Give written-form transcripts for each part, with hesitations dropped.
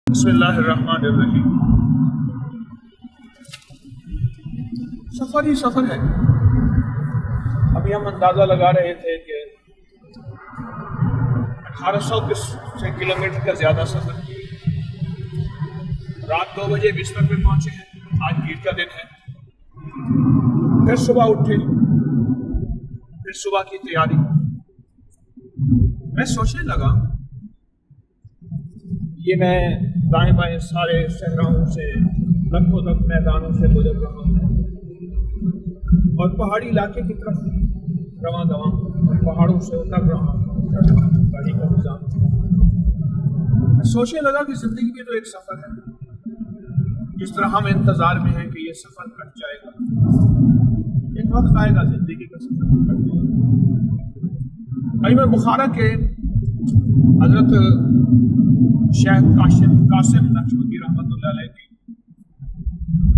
بسم اللہ الرحمن الرحیم۔ سفر ہی سفر ہے۔ ابھی ہم اندازہ لگا رہے تھے کہ 1800 کلومیٹر کا زیادہ سفر، رات 2 بجے بستر پہ پہنچے ہیں، آج عید کا دن ہے، پھر صبح اٹھے، پھر صبح کی تیاری۔ میں سوچنے لگا یہ میں دائیں بائیں سارے صحراؤں سے، لکھوں تک میدانوں سے گزر رہا ہوں اور پہاڑی علاقے کی طرف رواں دواں، پہاڑوں سے اتر رہا ہوں گاڑی کا نظام۔ میں سوچنے لگا کہ زندگی میں تو ایک سفر ہے، جس طرح ہم انتظار میں ہیں کہ یہ سفر کٹ جائے گا، ایک وقت آئے گا زندگی کا سفر کٹ جائے گا۔ میں بخارا کے حضرت شیخ قاسم نقشبندی رحمۃ اللہ علیہ کی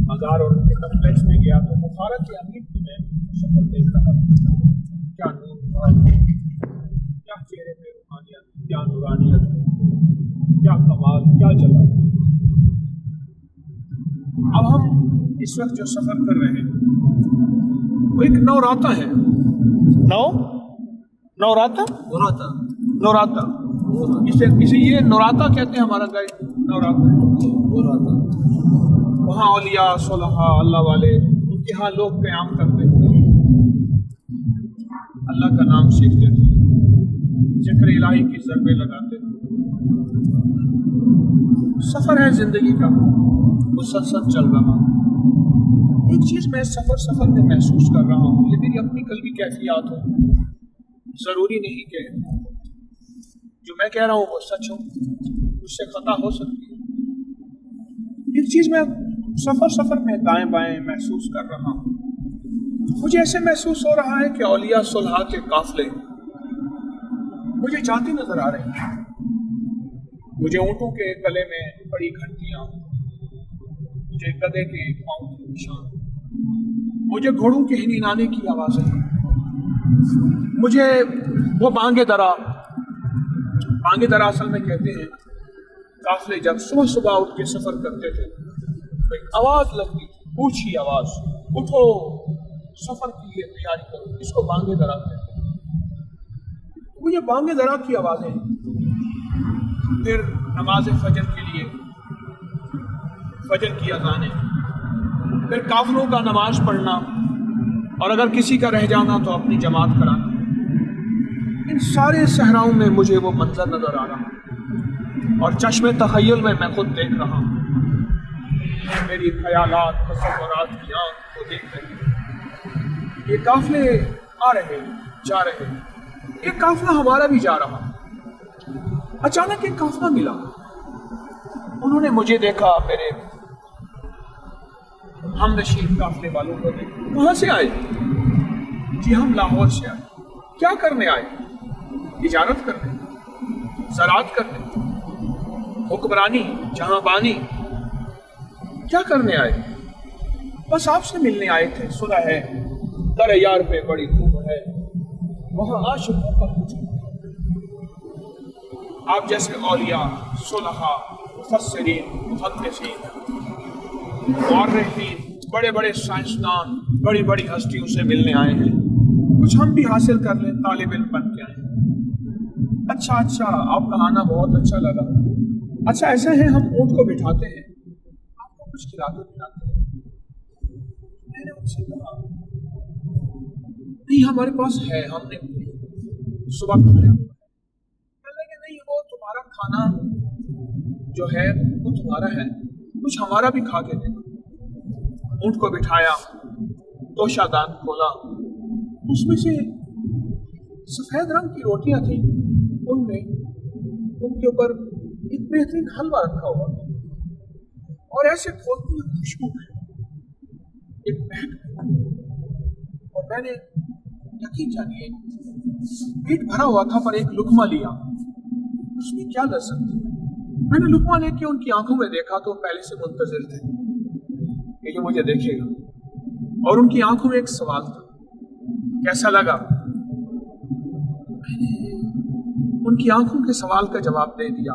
مزار اور ان کے کمپلیکس میں گیا تو بخارا کے امیر کی میں شکل دیکھ رہا تھا، کیا نور، کیا چہرے پہ روحانیت، کیا نورانیت، کیا کمال، کیا جلال۔ اب ہم اس وقت جو سفر کر رہے ہیں وہ ایک نوراتا ہے، نوراتا اسے یہ نوراتا کہتے ہیں، ہمارا گائیڈ نوراتا ہے۔ وہاں اولیاء صلحاء اللہ والے، ان کے ہاں لوگ قیام کرتے تھے، اللہ کا نام سیکھتے تھے، ذکر الہی کی ضربیں لگاتے تھے۔ سفر ہے زندگی کا، مسلسل چل رہا۔ ایک چیز میں سفر میں محسوس کر رہا ہوں، یہ میری اپنی قلبی کیفیات ہو، ضروری نہیں کہ جو میں کہہ رہا ہوں وہ سچ ہو، اس سے خطا ہو سکتی ہے۔ ایک چیز میں سفر میں دائیں بائیں محسوس کر رہا ہوں، مجھے ایسے محسوس ہو رہا ہے کہ اولیاء صلحاء کے قافلے مجھے جاتے نظر آ رہے ہیں۔ مجھے اونٹوں کے گلے میں بڑی گھنٹیاں، مجھے گدھے کے پاؤں کے نشان، مجھے گھوڑوں کے ہنینانے کی آوازیں، مجھے وہ بانگے درا اصل میں کہتے ہیں قافلے جب صبح اٹھ کے سفر کرتے تھے تو ایک آواز لگتی تھی، اونچی آواز، اٹھو سفر کے لیے تیاری کرو، اس کو بانگے درا کہتے ہیں۔ وہ یہ بانگے درا کی آوازیں، پھر نماز فجر کے لیے فجر کی اذانیں، پھر قافلوں کا نماز پڑھنا، اور اگر کسی کا رہ جانا تو اپنی جماعت کرانا۔ ان سارے صحراؤں میں مجھے وہ منظر نظر آ رہا اور چشم تخیل میں خود دیکھ رہا ہوں، میری خیالات تصورات کی آنکھ کو دیکھ رہی ہے۔ یہ قافلے آ رہے جا رہے، ایک قافلہ ہمارا بھی جا رہا۔ اچانک ایک قافلہ ملا، انہوں نے مجھے دیکھا، میرے ہم نشین قافلے والوں کو دیکھا۔ کہاں سے آئے؟ جی ہم لاہور سے آئے۔ کیا کرنے آئے؟ تجارت کرنے، زراعت کرنے، حکمرانی، جہاں بانی، کیا کرنے آئے؟ بس آپ سے ملنے آئے تھے، سنا ہے در یار پہ بڑی دھوم ہے، وہاں عاشقوں کا کچھ آپ جیسے اولیاء صلحاء مفسرین محدثین مؤرخین، بڑے بڑے سائنسدان، بڑی بڑی ہستیوں سے ملنے آئے ہیں، کچھ ہم بھی حاصل کر لیں، طالب علم بن کے آئے ہیں۔ اچھا آپ کا آنا بہت اچھا لگا۔ اچھا ایسا ہے ہم اونٹ کو بٹھاتے ہیں، آپ کو کچھ کھلاتے پلاتے ہیں۔ میں نے ان سے کہا نہیں ہمارے پاس ہے، ہم نے صبح کھایا۔ کہنے لگے نہیں وہ تمہارا کھانا جو ہے وہ تمہارا ہے، کچھ ہمارا بھی کھا کے دیکھو۔ اونٹ کو بٹھایا، توشہ دان کھولا، اس میں سے سفید رنگ کی روٹیاں تھیں، ان کے اوپر ایک بہترین حلوہ رکھا ہوا تھا، اور ایسے کھولتی ہوئی خوشبو ایک مہک، اور میں نے یقین جانیے پیٹ بھرا ہوا تھا پر ایک لقمہ لیا، اس میں کیا لذت تھی۔ میں نے لقمہ لے کے ان کی آنکھوں میں دیکھا تو پہلے سے منتظر تھے کہ یہ مجھے دیکھے گا، اور ان کی آنکھوں میں ایک سوال تھا، کیسا لگا؟ میں نے ان کی آنکھوں کے سوال کا جواب دے دیا،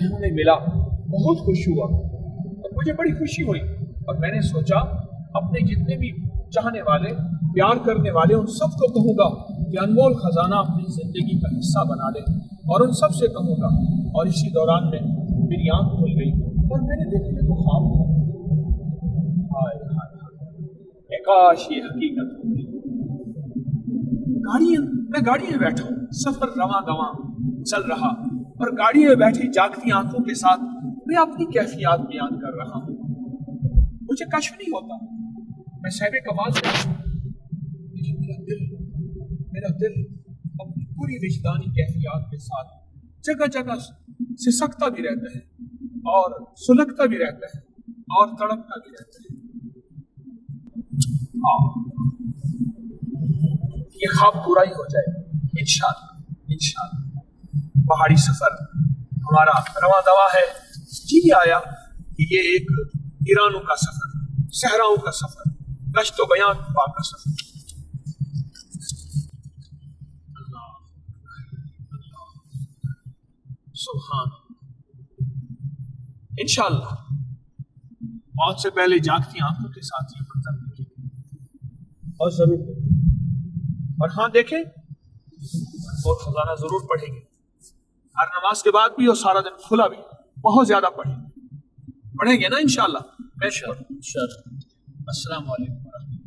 انہیں ملا، بہت خوش ہوا اور مجھے بڑی خوشی ہوئی، اور میں نے سوچا اپنے جتنے بھی چاہنے والے، پیار کرنے والے، ان سب کو کہوں گا کہ انمول خزانہ اپنی زندگی کا حصہ بنا لے، اور ان سب سے کہوں گا۔ اور اسی دوران میں میری آنکھ کھل گئی اور میں نے دیکھا یہ تو خواب تھا۔ ہائے ہائے ہائے، کاش یہ حقیقت ہوتی۔ میں گاڑی میں بیٹھا ہوں، سفر رواں دواں چل رہا، اور گاڑی میں بیٹھی جاگتی آنکھوں کے ساتھ میں اپنی کیفیات بیان کر رہا ہوں۔ مجھے کشف نہیں ہوتا میں صاحب کمال سے ہوں، لیکن میرا دل اپنی پوری وجدانی کیفیات کے ساتھ جگہ جگہ سسکتا بھی رہتا ہے، اور سلگتا بھی رہتا ہے، اور تڑپتا بھی رہتا ہے۔ یہ خواب پورا ہی ہو جائے انشاءاللہ انشاءاللہ۔ پہاڑی سفر ہمارا رواں دواں ہے۔ جی آیا کہ یہ ایک ایرانوں کا سفر، صحراؤں کا سفر، گشت و بیان پاک کا سفر۔ اللہ اللہ سبحان، انشاءاللہ موت سے پہلے جاگتی آنکھوں کے ساتھ یہ منظر دیکھیں اور ضرور دیکھیں، اور ہاں دیکھیں اور خزانہ ضرور پڑھیں گے، ہر نماز کے بعد بھی اور سارا دن کھلا بھی، بہت زیادہ پڑھیں گے نا انشاءاللہ۔ انشاءاللہ۔ السلام علیکم ورحمۃ اللہ۔